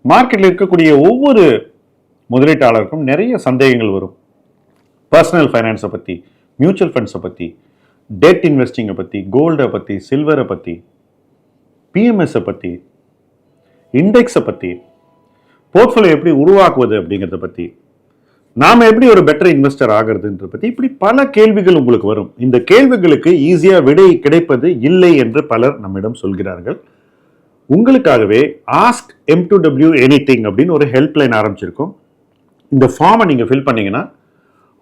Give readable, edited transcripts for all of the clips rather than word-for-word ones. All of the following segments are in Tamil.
மார்க்கெட்டில் இருக்கக்கூடிய ஒவ்வொரு முதலீட்டாளருக்கும் நிறைய சந்தேகங்கள் வரும். பர்சனல் ஃபைனான்ஸை பற்றி, மியூச்சுவல் ஃபண்ட்ஸை பற்றி, டெட் இன்வெஸ்டிங்கை பற்றி, கோல்டை பற்றி, சில்வரை பற்றி, பிஎம்எஸை பற்றி, இண்டெக்ஸை பற்றி, போர்ட்ஃபோலியோ எப்படி உருவாக்குவது அப்படிங்கிறத பற்றி, நாம் எப்படி ஒரு பெட்டர் இன்வெஸ்டர் ஆகிறதுன்ற பற்றி இப்படி பல கேள்விகள் உங்களுக்கு வரும். இந்த கேள்விகளுக்கு ஈஸியாக விடை கிடைப்பது இல்லை என்று பலர் நம்மிடம் சொல்கிறார்கள். உங்களுக்காகவே ஆஸ்க் M2W எனிதிங் அப்படின்னு ஒரு ஹெல்ப்லைன் ஆரம்பிச்சிருக்கோம். இந்த ஃபார்மை நீங்கள் ஃபில் பண்ணீங்கன்னா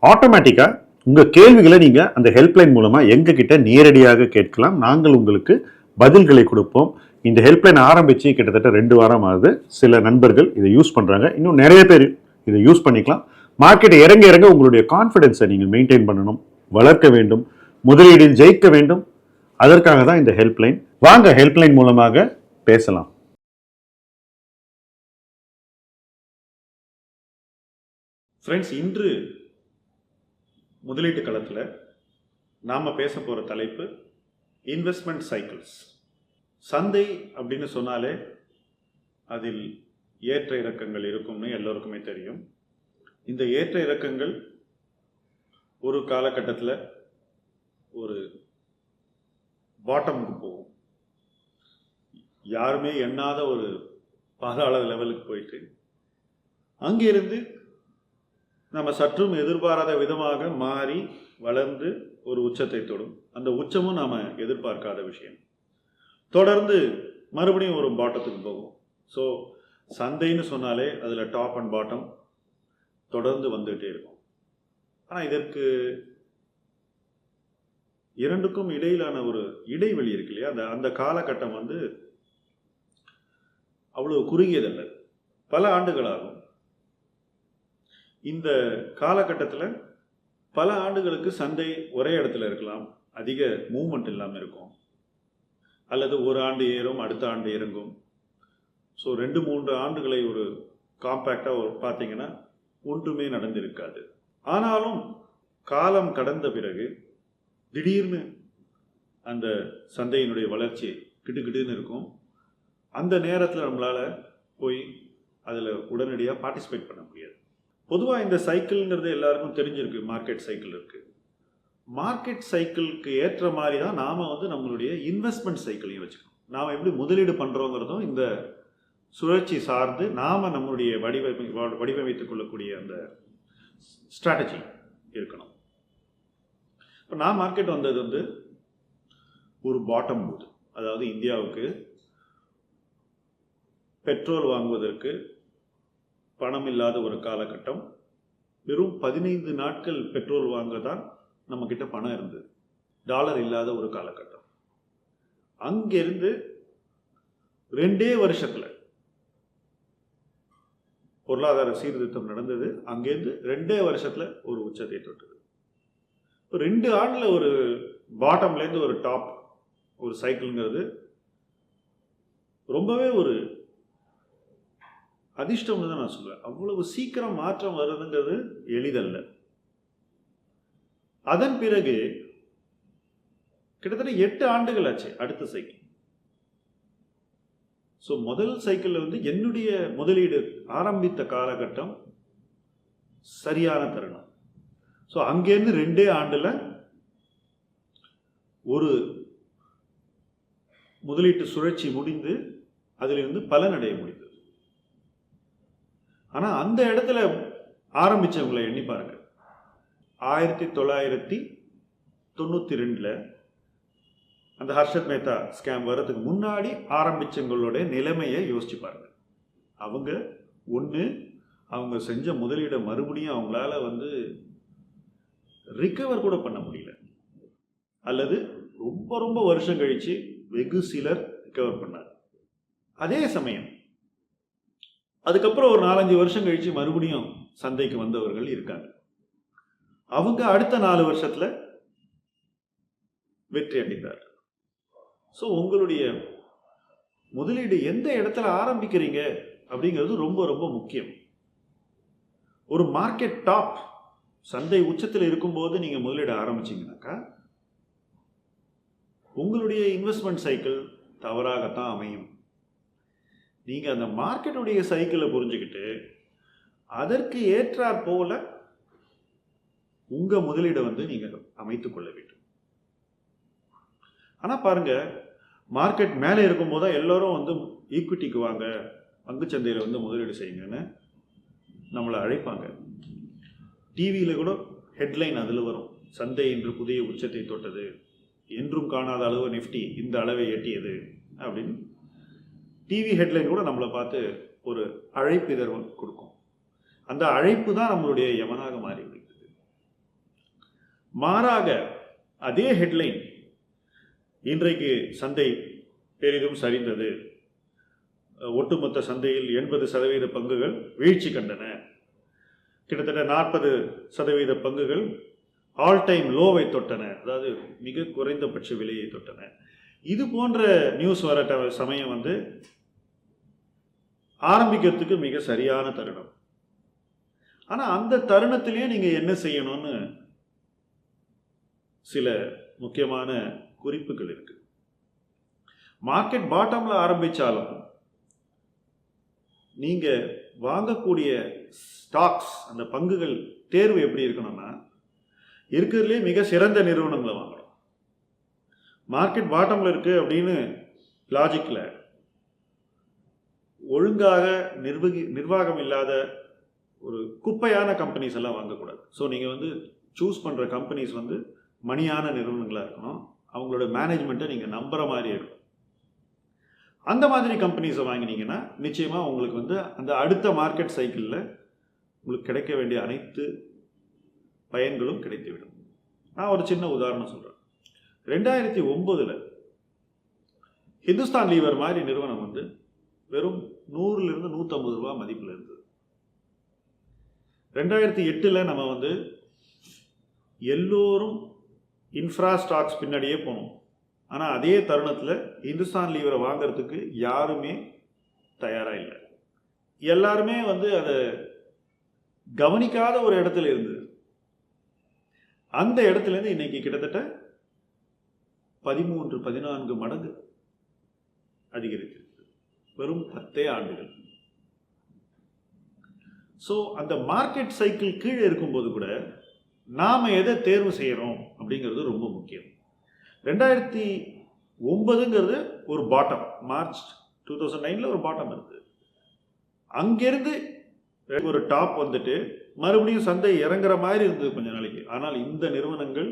ஆட்டோமேட்டிக்காக உங்கள் கேள்விகளை நீங்கள் அந்த ஹெல்ப்லைன் மூலமாக எங்ககிட்ட நேரடியாக கேட்கலாம். நாங்கள் உங்களுக்கு பதில்களை கொடுப்போம். இந்த ஹெல்ப்லைன் ஆரம்பித்து கிட்டத்தட்ட 2 வாரம் ஆகுது. சில நண்பர்கள் இதை யூஸ் பண்ணுறாங்க. இன்னும் நிறைய பேர் இதை யூஸ் பண்ணிக்கலாம். மார்க்கெட் இறங்க இறங்க உங்களுடைய கான்ஃபிடென்ஸை நீங்கள் மெயின்டைன் பண்ணணும், வளர்க்க வேண்டும், முதலீடில் ஜெயிக்க வேண்டும். அதற்காக தான் இந்த ஹெல்ப்லைன். வாங்க ஹெல்ப்லைன் மூலமாக பேசலாம். ஃப்ரெண்ட்ஸ், இன்று முதலீட்டு களத்தில் நாம் பேச போகிற தலைப்பு இன்வெஸ்ட்மெண்ட் சைக்கிள்ஸ். சந்தை அப்படின்னு சொன்னாலே அதில் ஏற்ற இறக்கங்கள் இருக்கும்னு எல்லோருக்குமே தெரியும். இந்த ஏற்ற இறக்கங்கள் ஒரு காலகட்டத்தில் ஒரு பாட்டமுக்கு போகும். யாருமே எண்ணாத ஒரு பாதாள லெவலுக்கு போயிட்டு அங்கிருந்து நம்ம சற்றும் எதிர்பாராத விதமாக மாறி வளர்ந்து ஒரு உச்சத்தை தொடும். அந்த உச்சமும் நாம் எதிர்பார்க்காத விஷயம். தொடர்ந்து மறுபடியும் ஒரு பாட்டத்துக்கு போகும். ஸோ சந்தைன்னு சொன்னாலே அதில் டாப் அண்ட் பாட்டம் தொடர்ந்து வந்துகிட்டே இருக்கும். ஆனால் இதற்கு இரண்டுக்கும் இடையிலான ஒரு இடைவெளி இருக்கு இல்லையா, அந்த காலகட்டம் அவ்வளவு குறுகியதல்ல, பல ஆண்டுகளாகும். இந்த காலகட்டத்தில் பல ஆண்டுகளுக்கு சந்தை ஒரே இடத்துல இருக்கலாம், அதிக மூவ்மெண்ட் இல்லாமல் இருக்கும். அல்லது ஒரு ஆண்டு ஏறும், அடுத்த ஆண்டு இறங்கும். ஸோ 2-3 ஆண்டுகளை ஒரு காம்பேக்டாக பார்த்தீங்கன்னா ஒன்றுமே நடந்திருக்காது. ஆனாலும் காலம் கடந்த பிறகு திடீர்னு அந்த சந்தையினுடைய வளர்ச்சி கிட்டுக்கிட்டுன்னு இருக்கும். அந்த நேரத்தில் நம்மளால் போய் அதில் உடனடியாக பார்ட்டிசிபேட் பண்ண முடியாது. பொதுவாக இந்த சைக்கிள்ங்கிறது எல்லாருக்கும் தெரிஞ்சிருக்கு. மார்க்கெட் சைக்கிள் இருக்குது. மார்க்கெட் சைக்கிளுக்கு ஏற்ற மாதிரி தான் நாம் நம்மளுடைய இன்வெஸ்ட்மெண்ட் சைக்கிளையும் வச்சுக்கணும். நாம் எப்படி முதலீடு பண்ணுறோங்கிறதும் இந்த சுழற்சி சார்ந்து நாம் நம்மளுடைய வடிவமைத்துக் கொள்ளக்கூடிய அந்த ஸ்ட்ராட்டஜி இருக்கணும். இப்போ நான் மார்க்கெட் வந்தது ஒரு பாட்டம் போது, அதாவது இந்தியாவுக்கு பெட்ரோல் வாங்குவதற்கு பணம் இல்லாத ஒரு காலகட்டம். வெறும் 15 நாட்கள் பெட்ரோல் வாங்க தான் நம்மக்கிட்ட பணம் இருந்தது. டாலர் இல்லாத ஒரு காலகட்டம். அங்கிருந்து 2 வருஷத்தில் பொருளாதார சீர்திருத்தம் நடந்தது. அங்கேருந்து 2 வருஷத்தில் ஒரு உச்சத்தை தொட்டது. இப்போ 2 ஆண்டில் ஒரு பாட்டம்லேருந்து ஒரு டாப், ஒரு சைக்கிள்ங்கிறது ரொம்பவே ஒரு அதிர்ஷ்டம்னு தான் நான் சொல்லுவேன். அவ்வளவு சீக்கிரம் மாற்றம் வருதுங்கிறது எளிதல்ல. அதன் பிறகு கிட்டத்தட்ட 8 ஆண்டுகள் ஆச்சு அடுத்த சைக்கிள். ஸோ முதல் சைக்கிளில் என்னுடைய முதலீடு ஆரம்பித்த காலகட்டம் சரியான தருணம். ஸோ அங்கேருந்து 2 ஆண்டில் ஒரு முதலீட்டு சுழற்சி முடிந்து அதிலிருந்து பலனடைய முடிந்தது. ஆனால் அந்த இடத்துல ஆரம்பித்தவங்களை எண்ணி பாருங்க. 1992 அந்த ஹர்ஷத் மேத்தா ஸ்கேம் வர்றதுக்கு முன்னாடி ஆரம்பிச்சவங்களுடைய நிலைமையை யோசிச்சு பாருங்க. அவங்க செஞ்ச முதலீடை மறுபடியும் அவங்களால ரிகவர் கூட பண்ண முடியல, அல்லது ரொம்ப ரொம்ப வருஷம் கழிச்சு வெகு சிலர் ரிகவர் பண்ணாங்க. அதே சமயம் அதுக்கப்புறம் ஒரு 4-5 வருஷம் கழிச்சு மறுபடியும் சந்தைக்கு வந்தவர்கள் இருக்காங்க. அவங்க அடுத்த 4 வருஷத்துல வெற்றி அடைந்தார்கள். ஸோ உங்களுடைய முதலீடு எந்த இடத்துல ஆரம்பிக்கிறீங்க அப்படிங்கிறது ரொம்ப ரொம்ப முக்கியம். ஒரு மார்க்கெட் டாப், சந்தை உச்சத்தில் இருக்கும்போது நீங்கள் முதலீடு ஆரம்பிச்சிங்கனாக்கா உங்களுடைய இன்வெஸ்ட்மெண்ட் சைக்கிள் தவறாகத்தான் அமையும். நீங்கள் அந்த மார்க்கெட்டுடைய சைக்கிளை புரிஞ்சுக்கிட்டு அதற்கு ஏற்றாற் போல உங்கள் முதலீடை வந்து நீங்கள் அமைத்துக் கொள்ள வேண்டும். ஆனால் பாருங்க, மார்க்கெட் மேலே இருக்கும்போது தான் எல்லோரும் வந்து ஈக்விட்டிக்கு வாங்க, பங்குச்சந்தையில் வந்து முதலீடு செய்யுங்கன்னு நம்மளை அழைப்பாங்க. டிவியில் கூட ஹெட்லைன் அதில் வரும், சந்தை இன்று புதிய உச்சத்தை தொட்டது, என்றும் காணாத அளவு நிஃப்டி இந்த அளவை எட்டியது அப்படின்னு டிவி ஹெட்லைன் கூட நம்மளை பார்த்து ஒரு அழைப்பிதழ் கொடுக்கும். அந்த அழைப்பு தான் நம்மளுடைய யமனாக மாறி விடுகிறது. மாறாக அதே ஹெட்லைன் இன்றைக்கு சந்தை பெரிதும் சரிந்தது, ஒட்டுமொத்த சந்தையில் 80% பங்குகள் வீழ்ச்சி கண்டன, கிட்டத்தட்ட 40% பங்குகள் ஆல் டைம் லோவை தொட்டன, அதாவது மிக குறைந்தபட்ச விலையை தொட்டன. இது போன்ற நியூஸ் வர சமயம் வந்து ஆரம்பிக்கிறதுக்கு மிக சரியான தருணம். ஆனால் அந்த தருணத்திலேயே நீங்கள் என்ன செய்யணும்னு சில முக்கியமான குறிப்புகள் இருக்கு. மார்க்கெட் பாட்டம்ல ஆரம்பிச்சாலும் நீங்க வாங்கக்கூடிய ஸ்டாக்ஸ், அந்த பங்குகள் தேர்வு எப்படி இருக்கணும்னா, இருக்கிறதுலே மிக சிறந்த நிறுவனங்களை வாங்கணும். மார்க்கெட் பாட்டம்ல இருக்கு அப்படின்னு லாஜிக்ல ஒழுங்காக நிர்வாகம் இல்லாத ஒரு குப்பையான கம்பெனிஸ் எல்லாம் வாங்கக்கூடாது. ஸோ நீங்கள் வந்து சூஸ் பண்ணுற கம்பெனிஸ் வந்து மணியான நிறுவனங்களாக இருக்கணும். அவங்களோட மேனேஜ்மெண்ட்டை நீங்கள் நம்புகிற மாதிரி இருக்கும். அந்த மாதிரி கம்பெனிஸை வாங்கினீங்கன்னா நிச்சயமாக உங்களுக்கு வந்து அந்த அடுத்த மார்க்கெட் சைக்கிளில் உங்களுக்கு கிடைக்க வேண்டிய அனைத்து பயன்களும் கிடைத்துவிடும். நான் ஒரு சின்ன உதாரணம் சொல்கிறேன். 2009 ஹிந்துஸ்தான் லீவர் மாதிரி நிறுவனம் வந்து வெறும் 100 to 150 ரூபா மதிப்பில் இருந்தது. 2008 நம்ம வந்து எல்லோரும் இன்ஃப்ராஸ்டாக்ஸ் பின்னாடியே போனோம். ஆனால் அதே தருணத்தில் இந்துஸ்தான் லீவரை வாங்கிறதுக்கு யாருமே தயாராக இல்லை. எல்லாருமே வந்து அதை கவனிக்காத ஒரு இடத்துல இருந்தது. அந்த இடத்துலேருந்து இன்னைக்கு கிட்டத்தட்ட 13-14 மடங்கு அதிகரித்து வெறும் 10 ஆண்டுகள். ஸோ அந்த மார்க்கெட் சைக்கிள் கீழே இருக்கும்போது கூட நாம் எதை தேர்வு செய்கிறோம் அப்படிங்கிறது ரொம்ப முக்கியம். 2009ங்கிறது ஒரு பாட்டம், மார்ச் 2009 ஒரு பாட்டம் இருக்குது. அங்கேருந்து ஒரு டாப் வந்துட்டு மறுபடியும் சந்தை இறங்குற மாதிரி இருந்தது கொஞ்ச நாளைக்கு. ஆனால் இந்த நிறுவனங்கள்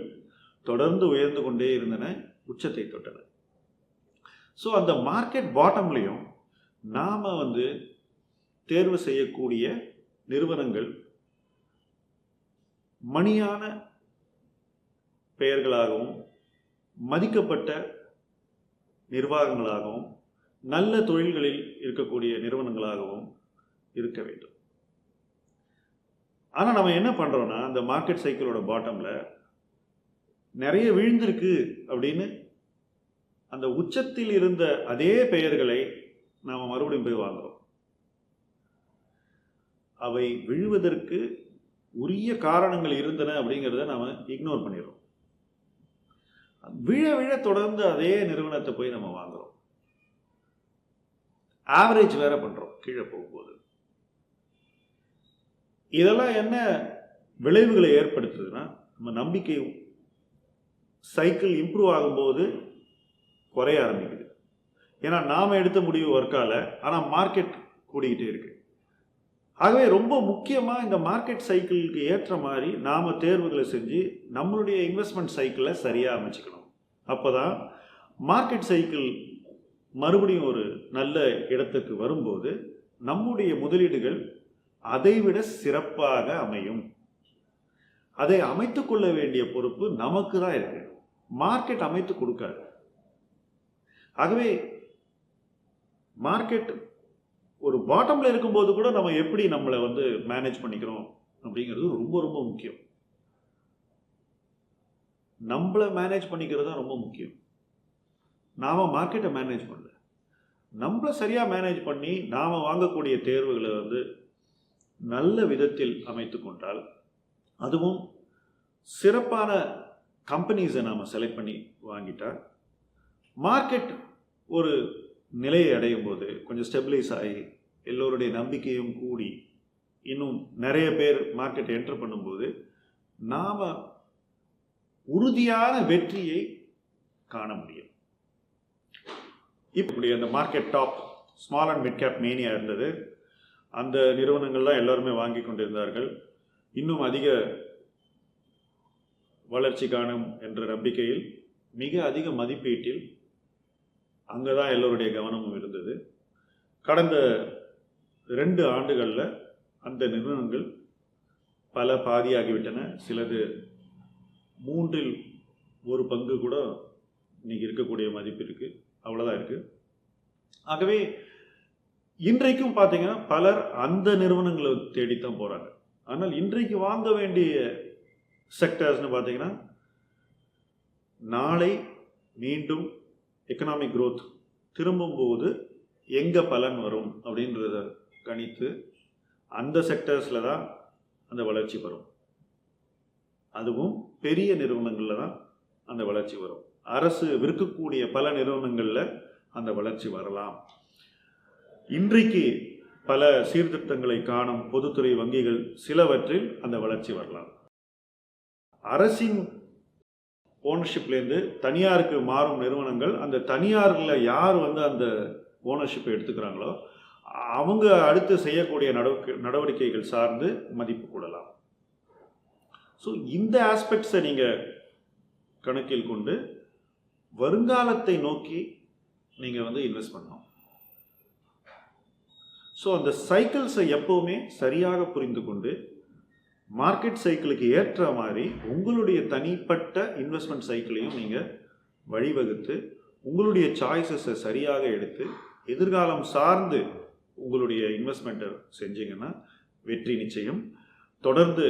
தொடர்ந்து உயர்ந்து கொண்டே இருந்தன, உச்சத்தை தொட்டன. ஸோ அந்த மார்க்கெட் பாட்டம்லையும் நாம் வந்து தேர்வு செய்யக்கூடிய நிறுவனங்கள் மணியான பெயர்களாகவும் மதிக்கப்பட்ட நிர்வாகங்களாகவும் நல்ல தொழில்களில் இருக்கக்கூடிய நிறுவனங்களாகவும் இருக்க வேண்டும். ஆனால் நம்ம என்ன பண்ணுறோன்னா, அந்த மார்க்கெட் சைக்கிளோட பாட்டமில் நிறைய விழுந்திருக்கு அப்படின்னு அந்த உச்சத்தில் இருந்த அதே பெயர்களை நாம் மறுபடியும் போய் வாங்குறோம். அவை விழுவதற்கு உரிய காரணங்கள் இருந்தன அப்படிங்கிறத நாம் இக்னோர் பண்ணிடுறோம். விழ விழ தொடர்ந்து அதே நிறுவனத்தை போய் நம்ம வாங்குறோம். ஆவரேஜ் வேற பண்ணுறோம் கீழே போகும்போது. இதெல்லாம் என்ன விளைவுகளை ஏற்படுத்துதுன்னா, நம்ம நம்பிக்கை சைக்கிள் இம்ப்ரூவ் ஆகும்போது குறைய ஆரம்பிக்குது. ஏன்னா நாம் எடுத்த முடிவு ஒர்க்கால, ஆனால் மார்க்கெட் கூடிக்கிட்டே இருக்கு. ஆகவே ரொம்ப முக்கியமாக இந்த மார்க்கெட் சைக்கிளுக்கு ஏற்ற மாதிரி நாம் தேர்வுகளை செஞ்சு நம்மளுடைய இன்வெஸ்ட்மெண்ட் சைக்கிளை சரியாக அமைச்சிக்கணும். அப்போ தான் மார்க்கெட் சைக்கிள் மறுபடியும் ஒரு நல்ல இடத்துக்கு வரும்போது நம்முடைய முதலீடுகள் அதைவிட சிறப்பாக அமையும். அதை அமைத்து கொள்ள வேண்டிய பொறுப்பு நமக்கு தான் இருக்கு, மார்க்கெட் அமைத்து கொடுக்காது. ஆகவே மார்க்கெட் ஒரு பாட்டம்ல இருக்கும்போது கூட நம்ம எப்படி நம்மளை வந்து மேனேஜ் பண்ணிக்கிறோம் அப்படிங்கிறது ரொம்ப ரொம்ப முக்கியம். நம்மளை மேனேஜ் பண்ணிக்கிறது தான் ரொம்ப முக்கியம். நாம மார்க்கெட்டை மேனேஜ் பண்ணல, நம்மளை சரியா மேனேஜ் பண்ணி நாம வாங்கக்கூடிய தேர்வுகளை வந்து நல்ல விதத்தில் அமைத்து கொண்டால், அதுவும் சிறப்பான கம்பெனிஸை நாம் செலக்ட் பண்ணி வாங்கிட்டா, மார்க்கெட் ஒரு நிலையை அடையும் போது கொஞ்சம் ஸ்டெபிலைஸ் ஆகி எல்லோருடைய நம்பிக்கையும் கூடி இன்னும் நிறைய பேர் மார்க்கெட்டை என்டர் பண்ணும்போது நாம் உறுதியான வெற்றியை காண முடியும். இப்படி அந்த market top small and mid cap mania இருந்தது. அந்த நிறுவனங்கள்லாம் எல்லாருமே வாங்கி கொண்டிருந்தார்கள். இன்னும் அதிக வளர்ச்சி காணும் என்ற நம்பிக்கையில் மிக அதிக மதிப்பீட்டில் அங்கே தான் எல்லோருடைய கவனமும் இருந்தது. கடந்த 2 ஆண்டுகளில் அந்த நிறுவனங்கள் பல பாதியாகிவிட்டன. சிலது 3இல் 1 பங்கு கூட இன்னைக்கு இருக்கக்கூடிய மதிப்பு இருக்குது, அவ்வளோதான் இருக்குது. ஆகவே இன்றைக்கும் பார்த்தீங்கன்னா பலர் அந்த நிறுவனங்களை தேடித்தான் போகிறாங்க. ஆனால் இன்றைக்கு வாங்க வேண்டிய செக்டர்ஸ்னு பார்த்தீங்கன்னா நாளை மீண்டும் எக்கனாமிக் growth திரும்பும்போது எங்கே பலன் வரும் அப்படின்றத கணித்து அந்த செக்டர்ஸில் தான் அந்த வளர்ச்சி வரும். அதுவும் பெரிய நிறுவனங்களில் தான் அந்த வளர்ச்சி வரும். அரசு விற்கக்கூடிய பல நிறுவனங்களில் அந்த வளர்ச்சி வரலாம். இன்றைக்கு பல சீர்திருத்தங்களை காணும் பொதுத்துறை வங்கிகள் சிலவற்றில் அந்த வளர்ச்சி வரலாம். அரசின் ஓனர்ஷிப்லேருந்து தனியாருக்கு மாறும் நிறுவனங்கள், அந்த தனியாரில் யார் அந்த ஓனர்ஷிப்பை எடுத்துக்கிறாங்களோ அவங்க அடுத்து செய்யக்கூடிய நடவடிக்கைகள் சார்ந்து மதிப்பு கூடலாம். ஸோ இந்த ஆஸ்பெக்ட்ஸை நீங்கள் கணக்கில் கொண்டு வருங்காலத்தை நோக்கி நீங்கள் இன்வெஸ்ட் பண்ணணும். ஸோ அந்த சைக்கிள்ஸை எப்போவுமே சரியாக புரிந்து கொண்டு மார்க்கெட் சைக்கிளுக்கு ஏற்ற மாதிரி உங்களுடைய தனிப்பட்ட இன்வெஸ்ட்மெண்ட் சைக்கிளையும் நீங்கள் வழிவகுத்து உங்களுடைய சாய்ஸஸை சரியாக எடுத்து எதிர்காலம் சார்ந்து உங்களுடைய இன்வெஸ்ட்மெண்ட்டை செஞ்சீங்கன்னா வெற்றி நிச்சயம். தொடர்ந்து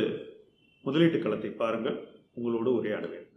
முதலீட்டு களத்தை பாருங்கள். உங்களோடு உரையாடுவேன்.